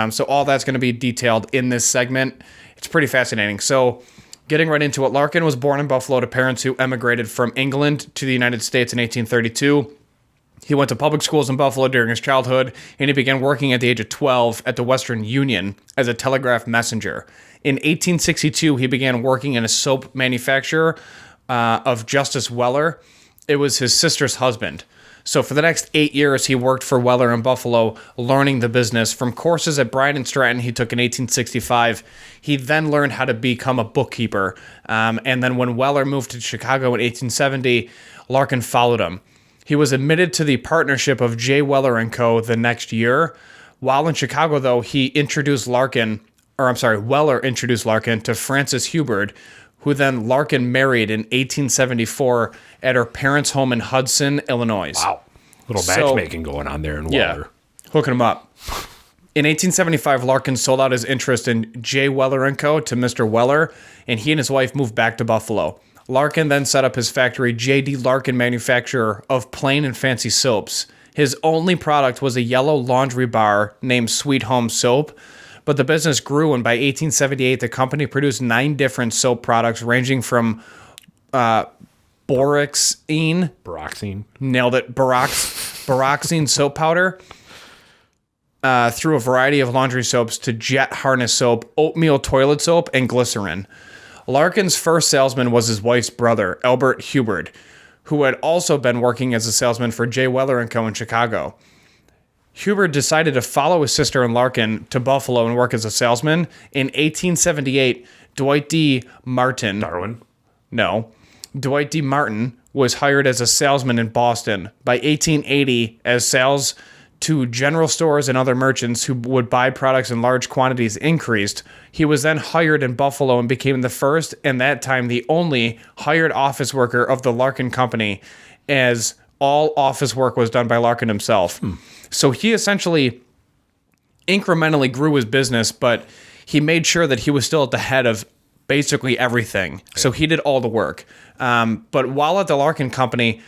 So all that's going to be detailed in this segment. It's pretty fascinating. So getting right into it, Larkin was born in Buffalo to parents who emigrated from England to the United States in 1832. He went to public schools in Buffalo during his childhood, and he began working at the age of 12 at the Western Union as a telegraph messenger. In 1862, he began working in a soap manufacturer of Justice Weller. It was his sister's husband. So for the next 8 years, he worked for Weller in Buffalo, learning the business. From courses at Bryant and Stratton he took in 1865, he then learned how to become a bookkeeper. And then when Weller moved to Chicago in 1870, Larkin followed him. He was admitted to the partnership of J. Weller & Co. the next year. While in Chicago, though, Weller introduced Larkin to Frances Hubbard, who then Larkin married in 1874 at her parents' home in Hudson, Illinois. Wow. Little matchmaking going on there in Weller. Hooking him up. In 1875, Larkin sold out his interest in J. Weller & Co. to Mr. Weller, and he and his wife moved back to Buffalo. Larkin then set up his factory, J.D. Larkin Manufacturer of Plain and Fancy Soaps. His only product was a yellow laundry bar named Sweet Home Soap, but the business grew, and by 1878, the company produced 9 different soap products ranging from Boraxine. Nailed it. Boraxine soap powder through a variety of laundry soaps to Jet Harness soap, oatmeal toilet soap, and glycerin. Larkin's first salesman was his wife's brother, Albert Hubbard, who had also been working as a salesman for J. Weller & Co. in Chicago. Hubbard decided to follow his sister and Larkin to Buffalo and work as a salesman. In 1878, Dwight D. Martin... Darwin? No. Dwight D. Martin was hired as a salesman in Boston. By 1880, as sales to general stores and other merchants who would buy products in large quantities increased, he was then hired in Buffalo and became the first, and that time the only, hired office worker of the Larkin Company, as all office work was done by Larkin himself. So he essentially incrementally grew his business, but he made sure that he was still at the head of basically everything. So he did all the work. But while at the Larkin Company,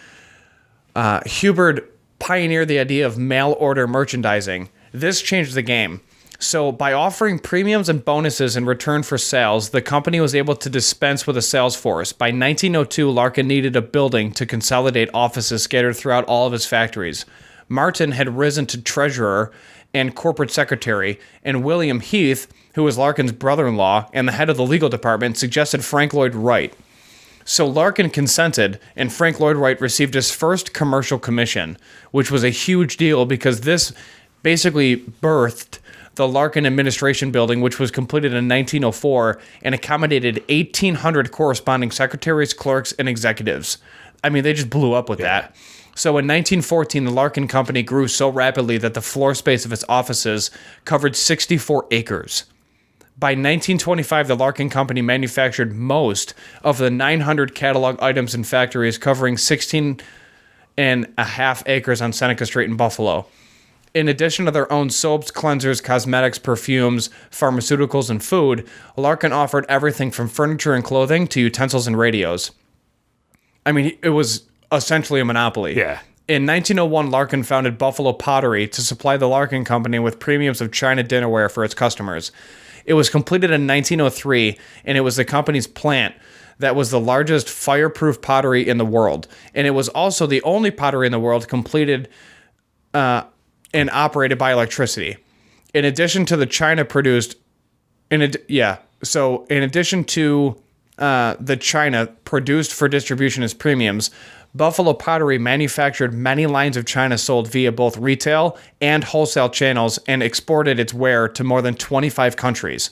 Hubbard pioneered the idea of mail order merchandising. This changed the game. So by offering premiums and bonuses in return for sales, the company was able to dispense with a sales force. By 1902, Larkin needed a building to consolidate offices scattered throughout all of his factories. Martin had risen to treasurer and corporate secretary, and William Heath, who was Larkin's brother-in-law and the head of the legal department, suggested Frank Lloyd Wright. So Larkin consented, and Frank Lloyd Wright received his first commercial commission, which was a huge deal because this basically birthed the Larkin Administration Building, which was completed in 1904 and accommodated 1,800 corresponding secretaries, clerks, and executives. I mean, they just blew up with that. So in 1914, the Larkin Company grew so rapidly that the floor space of its offices covered 64 acres. By 1925, the Larkin Company manufactured most of the 900 catalog items in factories covering 16 and a half acres on Seneca Street in Buffalo. In addition to their own soaps, cleansers, cosmetics, perfumes, pharmaceuticals, and food, Larkin offered everything from furniture and clothing to utensils and radios. I mean, it was essentially a monopoly. Yeah. In 1901, Larkin founded Buffalo Pottery to supply the Larkin Company with premiums of China dinnerware for its customers. It was completed in 1903, and it was the company's plant that was the largest fireproof pottery in the world. And it was also the only pottery in the world completed and operated by electricity. In addition to the China produced, in addition to the China produced for distribution as premiums, Buffalo Pottery manufactured many lines of china sold via both retail and wholesale channels and exported its ware to more than 25 countries.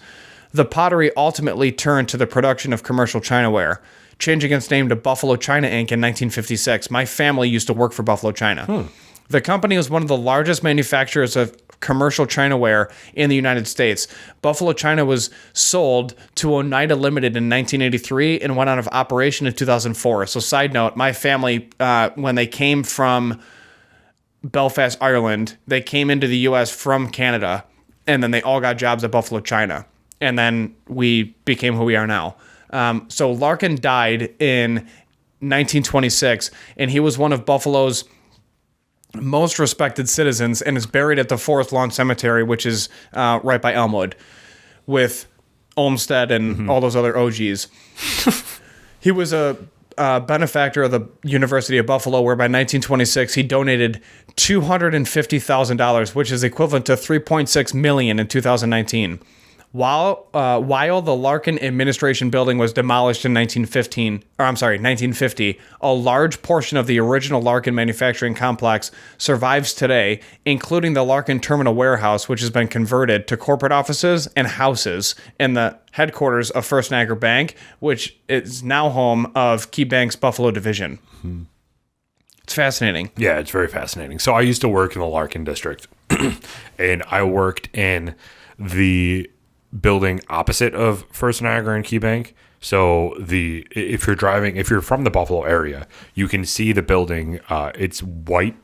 The pottery ultimately turned to the production of commercial chinaware, changing its name to Buffalo China Inc. in 1956. My family used to work for Buffalo China. The company was one of the largest manufacturers of commercial chinaware in the United States. Buffalo China was sold to Oneida Limited in 1983 and went out of operation in 2004. So side note, my family, when they came from Belfast, Ireland, they came into the U.S. from Canada, and then they all got jobs at Buffalo China. And then we became who we are now. So Larkin died in 1926, and he was one of Buffalo's most respected citizens and is buried at the Forest Lawn Cemetery, which is right by Elmwood, with Olmsted and all those other OGs. He was a benefactor of the University of Buffalo, where by 1926 he donated $250,000, which is equivalent to $3.6 million in 2019. While the Larkin Administration Building was demolished in 1950, a large portion of the original Larkin manufacturing complex survives today, including the Larkin Terminal Warehouse, which has been converted to corporate offices and houses, and the headquarters of First Niagara Bank, which is now home of Key Bank's Buffalo division. It's fascinating. Yeah, it's very fascinating. So I used to work in the Larkin district, and I worked in the building opposite of First Niagara and Key Bank. So if you're from the Buffalo area, you can see the building. It's white,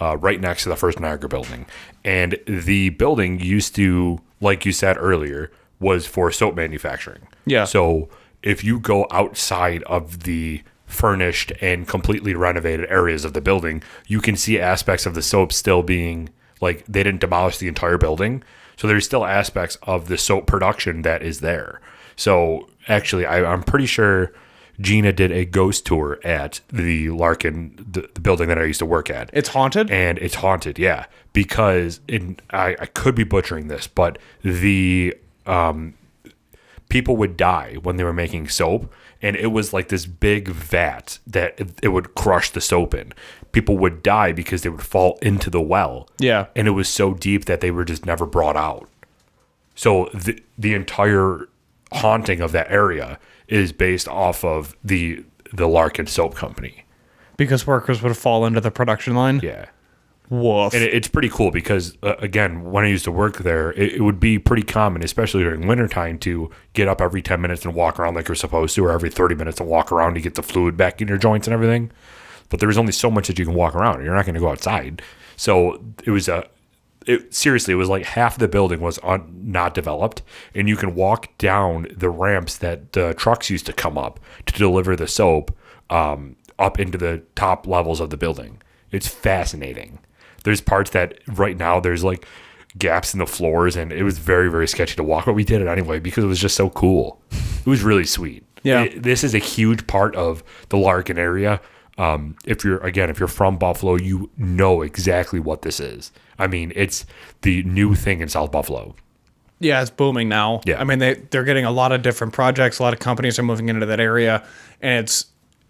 right next to the First Niagara building, and the building used to, like you said earlier, was for soap manufacturing. Yeah. So if you go outside of the furnished and completely renovated areas of the building, you can see aspects of the soap still being, like, they didn't demolish the entire building. So there's still aspects of the soap production that is there. So actually, I'm pretty sure Gina did a ghost tour at the Larkin, the building that I used to work at. It's haunted? And it's haunted, yeah. Because I could be butchering this, but the people would die when they were making soap. And it was like this big vat that it would crush the soap in. People would die because they would fall into the well. Yeah. And it was so deep that they were just never brought out. So the entire haunting of that area is based off of the Larkin Soap Company. Because workers would fall into the production line? Yeah. Woof. And it's pretty cool because, again, when I used to work there, it would be pretty common, especially during wintertime, to get up every 10 minutes and walk around like you're supposed to, or every 30 minutes and walk around to get the fluid back in your joints and everything. But there's only so much that you can walk around. You're not going to go outside. So it was seriously, it was like half the building was not developed, and you can walk down the ramps that the trucks used to come up to deliver the soap up into the top levels of the building. It's fascinating. There's parts that right now there's like gaps in the floors, and it was very, very sketchy to walk, but we did it anyway because it was just so cool. It was really sweet. Yeah. This is a huge part of the Larkin area. If you're from Buffalo, you know exactly what this is. I mean, it's the new thing in South Buffalo. Yeah, it's booming now. Yeah. I mean, they're getting a lot of different projects. A lot of companies are moving into that area, and it's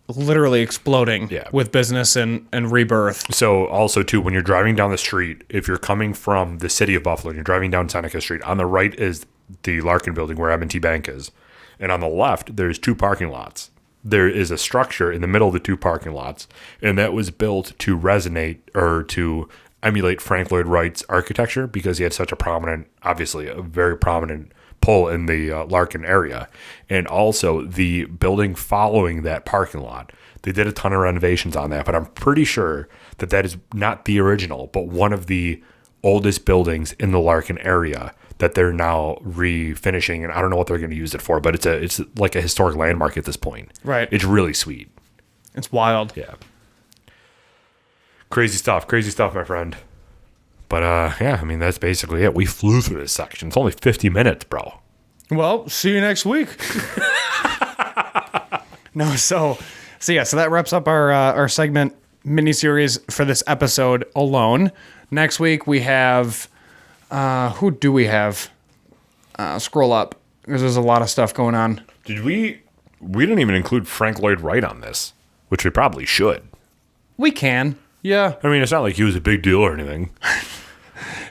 literally exploding with business and rebirth. So also, too, when you're driving down the street, if you're coming from the city of Buffalo and you're driving down Seneca Street, on the right is the Larkin building where M&T Bank is. And on the left, there's two parking lots. There is a structure in the middle of the two parking lots, and that was built to resonate or to emulate Frank Lloyd Wright's architecture because he had such a very prominent pull in the Larkin area. And also the building following that parking lot, they did a ton of renovations on that, but I'm pretty sure that is not the original, but one of the oldest buildings in the Larkin area that they're now refinishing, and I don't know what they're going to use it for, but it's like a historic landmark at this point. Right. It's really sweet. It's wild. Yeah. Crazy stuff, my friend. But yeah, I mean, that's basically it. We flew through this section. It's only 50 minutes, bro. Well, see you next week. No, so that wraps up our segment miniseries for this episode alone. Next week we have who do we have? Scroll up because there's a lot of stuff going on. Did we didn't even include Frank Lloyd Wright on this, which we probably should. We can. Yeah. I mean, it's not like he was a big deal or anything.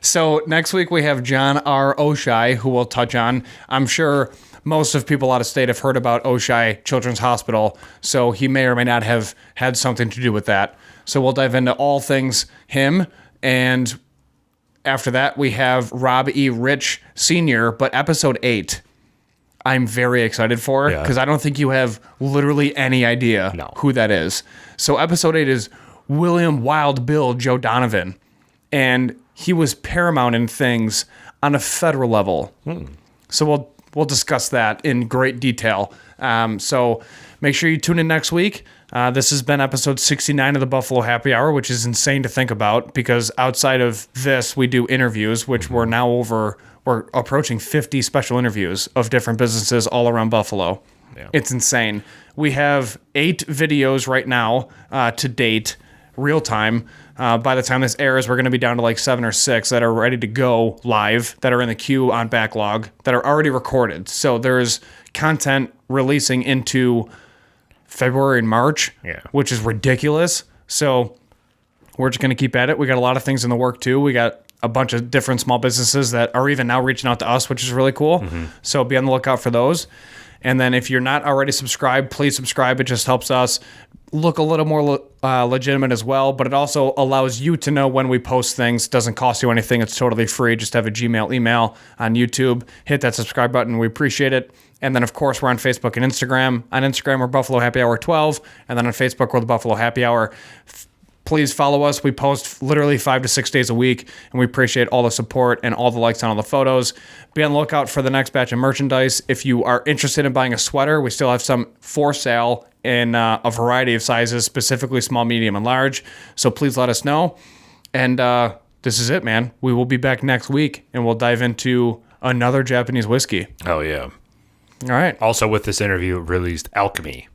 So next week we have John R. Oshai, who we'll touch on. I'm sure most of people out of state have heard about Oshai Children's Hospital, so he may or may not have had something to do with that. So we'll dive into all things him. And after that, we have Rob E. Rich Sr., but episode 8, I'm very excited for, because I don't think you have literally any idea who that is. So episode 8 is William Wild Bill Joe Donovan, and he was paramount in things on a federal level. So we'll discuss that in great detail. So make sure you tune in next week. This has been episode 69 of the Buffalo Happy Hour, which is insane to think about because outside of this, we do interviews, which we're approaching 50 special interviews of different businesses all around Buffalo. Yeah. It's insane. We have 8 videos right now to date, real time. By the time this airs, we're going to be down to like 7 or 6 that are ready to go live, that are in the queue on backlog, that are already recorded. So there's content releasing into February and March, which is ridiculous. So we're just going to keep at it. We got a lot of things in the work too. We got a bunch of different small businesses that are even now reaching out to us, which is really cool. So be on the lookout for those. And then if you're not already subscribed, please subscribe. It just helps us look a little more legitimate as well, but it also allows you to know when we post things. Doesn't cost you anything. It's totally free. Just have a Gmail email on YouTube. Hit that subscribe button. We appreciate it. And then, of course, we're on Facebook and Instagram. On Instagram, we're Buffalo Happy Hour 12. And then on Facebook, we're the Buffalo Happy Hour. Please follow us. We post literally 5 to 6 days a week, and we appreciate all the support and all the likes on all the photos. Be on the lookout for the next batch of merchandise. If you are interested in buying a sweater, we still have some for sale in a variety of sizes, specifically small, medium, and large. So please let us know. And this is it, man. We will be back next week, and we'll dive into another Japanese whiskey. Oh, yeah. All right. Also, with this interview, released Alchemy.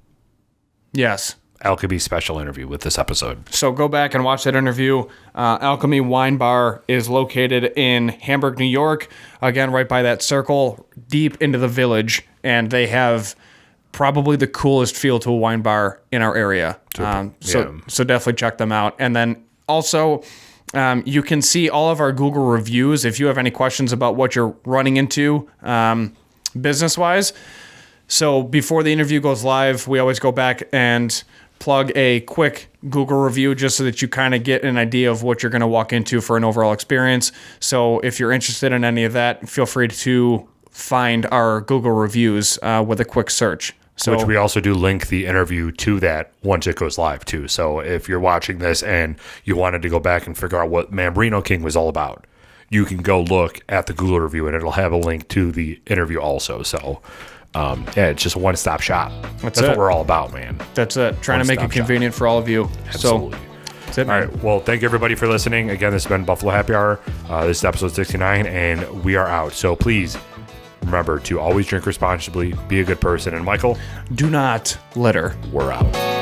Yes. Alchemy special interview with this episode. So go back and watch that interview. Alchemy Wine Bar is located in Hamburg, New York. Again, right by that circle, deep into the village. And they have probably the coolest feel to a wine bar in our area. So definitely check them out. And then also, you can see all of our Google reviews if you have any questions about what you're running into business-wise. So before the interview goes live, we always go back and plug a quick Google review just so that you kind of get an idea of what you're going to walk into for an overall experience. So if you're interested in any of that, feel free to find our Google reviews with a quick search. So, which we also do link the interview to that once it goes live too. So if you're watching this and you wanted to go back and figure out what Mambrino King was all about, you can go look at the Google review and it'll have a link to the interview also. So it's just a one-stop shop. That's what we're all about, man. That's it. Trying to make it convenient for all of you. Absolutely. So, that's it, man. All right. Well, thank you everybody for listening. Again, this has been Buffalo Happy Hour. This is episode 69, and we are out. So please remember to always drink responsibly, be a good person, and Michael, do not litter. We're out.